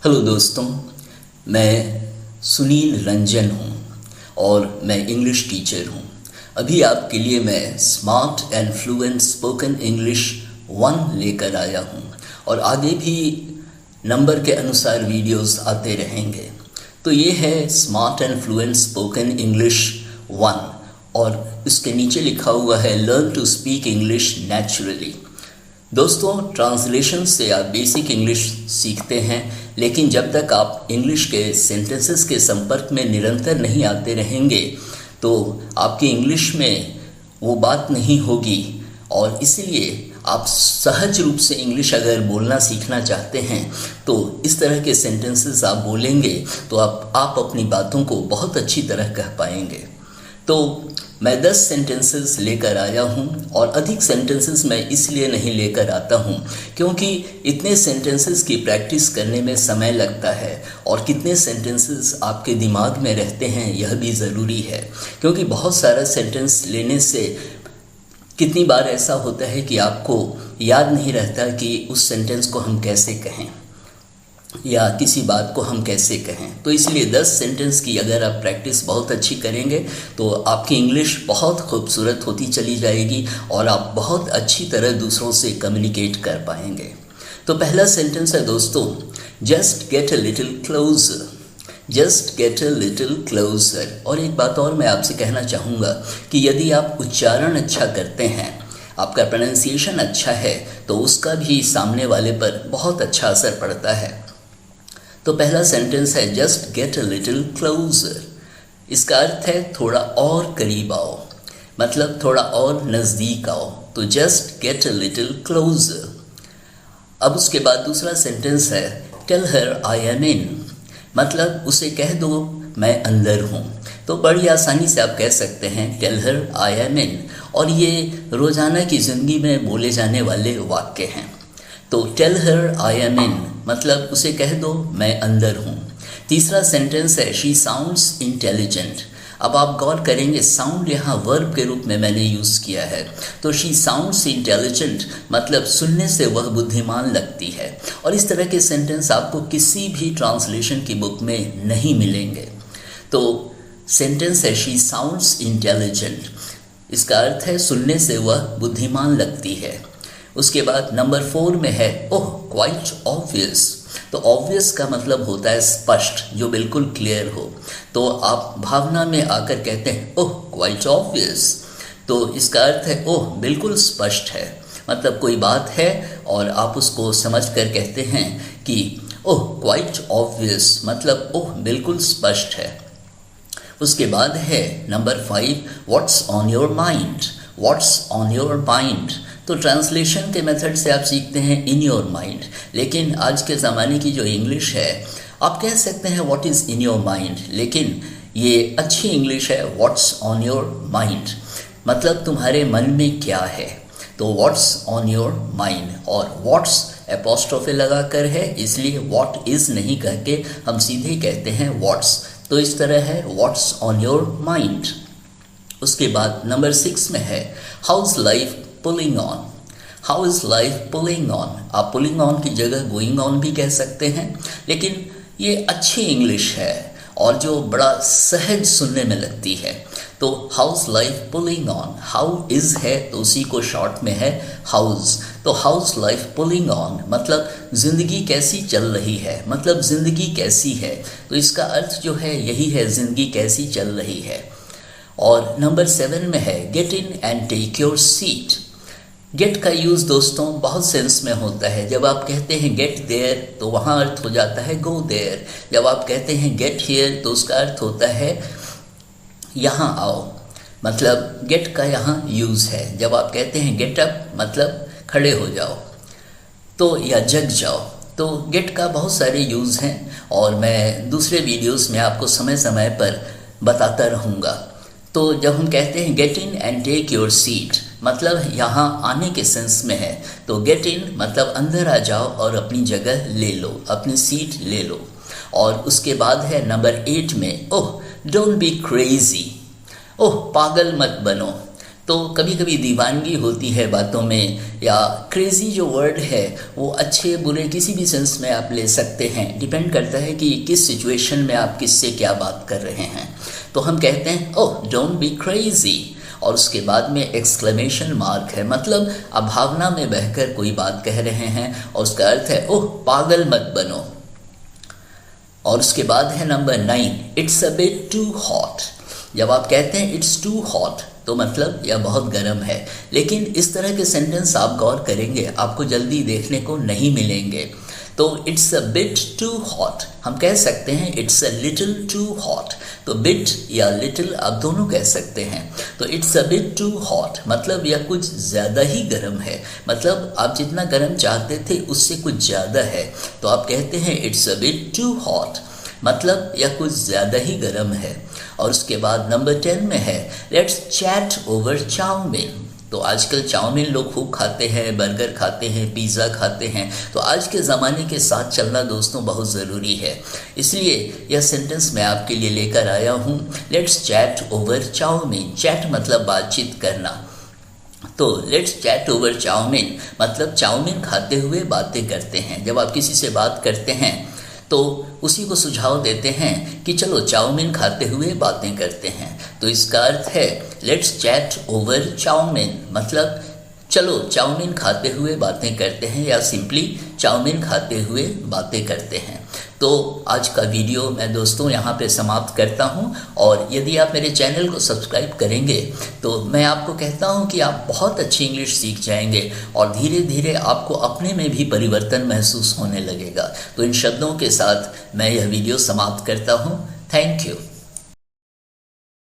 Hello दोस्तों, मैं सुनील रंजन हूँ और मैं इंग्लिश टीचर हूँ। अभी आपके लिए मैं smart and fluent spoken English 1 लेकर आया हूँ और आगे भी नंबर के अनुसार वीडियोस आते रहेंगे। तो ये है smart and fluent spoken English 1 और इसके नीचे लिखा हुआ है learn to speak English naturally. दोस्तों, ट्रांसलेशन से आप बेसिक इंग्लिश सीखते हैं, लेकिन जब तक आप इंग्लिश के सेंटेंसेस के संपर्क में निरंतर नहीं आते रहेंगे तो आपकी इंग्लिश में वो बात नहीं होगी। और इसीलिए आप सहज रूप से इंग्लिश अगर बोलना सीखना चाहते हैं तो इस तरह के सेंटेंसेस आप बोलेंगे तो आप अपनी बातों को बहुत अच्छी तरह कह पाएंगे। तो मैं 10 सेंटेंसेस लेकर आया हूँ और अधिक सेंटेंसेस मैं इसलिए नहीं लेकर आता हूँ क्योंकि इतने सेंटेंसेस की प्रैक्टिस करने में समय लगता है और कितने सेंटेंसेस आपके दिमाग में रहते हैं यह भी ज़रूरी है, क्योंकि बहुत सारा सेंटेंस लेने से कितनी बार ऐसा होता है कि आपको याद नहीं रहता कि उस सेंटेंस को हम कैसे कहें या किसी बात को हम कैसे कहें। तो इसलिए 10 सेंटेंस की अगर आप प्रैक्टिस बहुत अच्छी करेंगे तो आपकी इंग्लिश बहुत खूबसूरत होती चली जाएगी और आप बहुत अच्छी तरह दूसरों से कम्युनिकेट कर पाएंगे। तो पहला सेंटेंस है दोस्तों, just get a little closer. Just get a little closer. और एक बात और मैं आपसे कहना चाहूँगा कि यदि आप उच्चारण अच्छा करते हैं, आपका प्रोनाउंसिएशन अच्छा है, तो उसका भी सामने वाले पर बहुत अच्छा असर पड़ता है। तो पहला सेंटेंस है just get a little closer. इसका अर्थ है थोड़ा और करीब आओ, मतलब थोड़ा और नज़दीक आओ। तो just get a little closer. अब उसके बाद दूसरा सेंटेंस है टेल हर आई एम इन, मतलब उसे कह दो मैं अंदर हूँ। तो बड़ी आसानी से आप कह सकते हैं टेल हर आई एम इन, और ये रोज़ाना की ज़िंदगी में बोले जाने वाले वाक्य हैं। तो टेल हर आई एम इन मतलब उसे कह दो मैं अंदर हूँ। तीसरा सेंटेंस है शी साउंड्स इंटेलिजेंट। अब आप गौर करेंगे साउंड यहाँ वर्ब के रूप में मैंने यूज़ किया है। तो शी साउंड्स इंटेलिजेंट मतलब सुनने से वह बुद्धिमान लगती है, और इस तरह के सेंटेंस आपको किसी भी ट्रांसलेशन की बुक में नहीं मिलेंगे। तो सेंटेंस है शी साउंड्स इंटेलिजेंट, इसका अर्थ है सुनने से वह बुद्धिमान लगती है। उसके बाद नंबर 4 में है ओह क्वाइट ऑब्वियस। तो ऑब्वियस का मतलब होता है स्पष्ट, जो बिल्कुल क्लियर हो। तो आप भावना में आकर कहते हैं ओह क्वाइट ऑब्वियस, तो इसका अर्थ है ओह बिल्कुल स्पष्ट है, मतलब कोई बात है और आप उसको समझ कर कहते हैं कि ओह क्वाइट ऑब्वियस मतलब ओह बिल्कुल स्पष्ट है। उसके बाद है number 5 what's on your mind. What's on your mind तो ट्रांसलेशन के मेथड से आप सीखते हैं इन योर माइंड, लेकिन आज के ज़माने की जो इंग्लिश है आप कह सकते हैं what is in your mind, लेकिन ये अच्छी इंग्लिश है व्हाट्स ऑन योर माइंड, मतलब तुम्हारे मन में क्या है। तो व्हाट्स ऑन योर माइंड, और व्हाट्स एपोस्ट्रोफे लगा कर है, इसलिए व्हाट इज़ नहीं कह के हम सीधे कहते हैं व्हाट्स। तो इस तरह है व्हाट्स ऑन योर माइंड। उसके बाद नंबर 6 में है house life pulling on. How is life pulling on. आप पुलिंग ऑन की जगह गोइंग ऑन भी कह सकते हैं, लेकिन ये अच्छी इंग्लिश है और जो बड़ा सहज सुनने में लगती है। तो house life pulling on, how is है तो उसी को शॉर्ट में है हाउस। तो हाउस लाइफ पुलिंग ऑन मतलब ज़िंदगी कैसी चल रही है, मतलब ज़िंदगी कैसी है। तो इसका अर्थ जो है यही है, ज़िंदगी कैसी चल रही है। और नंबर 7 में है get in and take your seat. Get का यूज़ दोस्तों बहुत सेंस में होता है। जब आप कहते हैं गेट देयर तो वहाँ अर्थ हो जाता है गो देयर। जब आप कहते हैं गेट हियर तो उसका अर्थ होता है यहाँ आओ, मतलब गेट का यहाँ यूज़ है। जब आप कहते हैं गेट अप मतलब खड़े हो जाओ, तो या जग जाओ। तो गेट का बहुत सारे यूज़ हैं और मैं दूसरे वीडियोस में आपको समय समय पर बताता रहूँगा। तो जब हम कहते हैं get in and take your seat मतलब यहाँ आने के सेंस में है। तो गेट इन मतलब अंदर आ जाओ और अपनी जगह ले लो, अपनी सीट ले लो। और उसके बाद है नंबर 8 में ओह डोंट बी क्रेजी। ओह पागल मत बनो। तो कभी कभी दीवानगी होती है बातों में, या क्रेज़ी जो वर्ड है वो अच्छे बुरे किसी भी सेंस में आप ले सकते हैं, डिपेंड करता है कि किस सिचुएशन में आप किससे क्या बात कर रहे हैं। तो हम कहते हैं ओह डोंट बी क्रेज़ी, और उसके बाद में एक्सक्लेमेशन मार्क है, मतलब आप भावना में बहकर कोई बात कह रहे हैं और उसका अर्थ है ओह पागल मत बनो। और उसके बाद है number 9, it's a bit too hot. जब आप कहते हैं इट्स टू हॉट तो मतलब यह बहुत गर्म है, लेकिन इस तरह के सेंटेंस आप गौर करेंगे आपको जल्दी देखने को नहीं मिलेंगे। तो it's a bit too hot हम कह सकते हैं it's a little too hot. तो बिट या लिटिल आप दोनों कह सकते हैं। तो it's a bit too hot मतलब यह कुछ ज़्यादा ही गर्म है, मतलब आप जितना गर्म चाहते थे उससे कुछ ज़्यादा है। तो आप कहते हैं it's a bit too hot मतलब यह कुछ ज़्यादा ही गर्म है। और उसके बाद नंबर 10 में है लेट्स चैट ओवर चाउमीन। तो आजकल चाउमीन लोग खूब खाते हैं, बर्गर खाते हैं, पिज़्ज़ा खाते हैं। तो आज के ज़माने के साथ चलना दोस्तों बहुत ज़रूरी है, इसलिए यह सेंटेंस मैं आपके लिए लेकर आया हूँ, let's chat over chow mein. Chat मतलब बातचीत करना, तो लेट्स चैट ओवर चाउमीन मतलब चाउमीन खाते हुए बातें करते हैं। जब आप किसी से बात करते हैं तो उसी को सुझाव देते हैं कि चलो चाउमीन खाते हुए बातें करते हैं। तो इसका अर्थ है लेट्स चैट ओवर चाउमीन मतलब चलो चाउमीन खाते हुए बातें करते हैं, या सिंपली चाउमीन खाते हुए बातें करते हैं। तो आज का वीडियो मैं दोस्तों यहाँ पे समाप्त करता हूँ, और यदि आप मेरे चैनल को सब्सक्राइब करेंगे तो मैं आपको कहता हूँ कि आप बहुत अच्छी इंग्लिश सीख जाएंगे और धीरे धीरे आपको अपने में भी परिवर्तन महसूस होने लगेगा। तो इन शब्दों के साथ मैं यह वीडियो समाप्त करता हूँ। Thank you.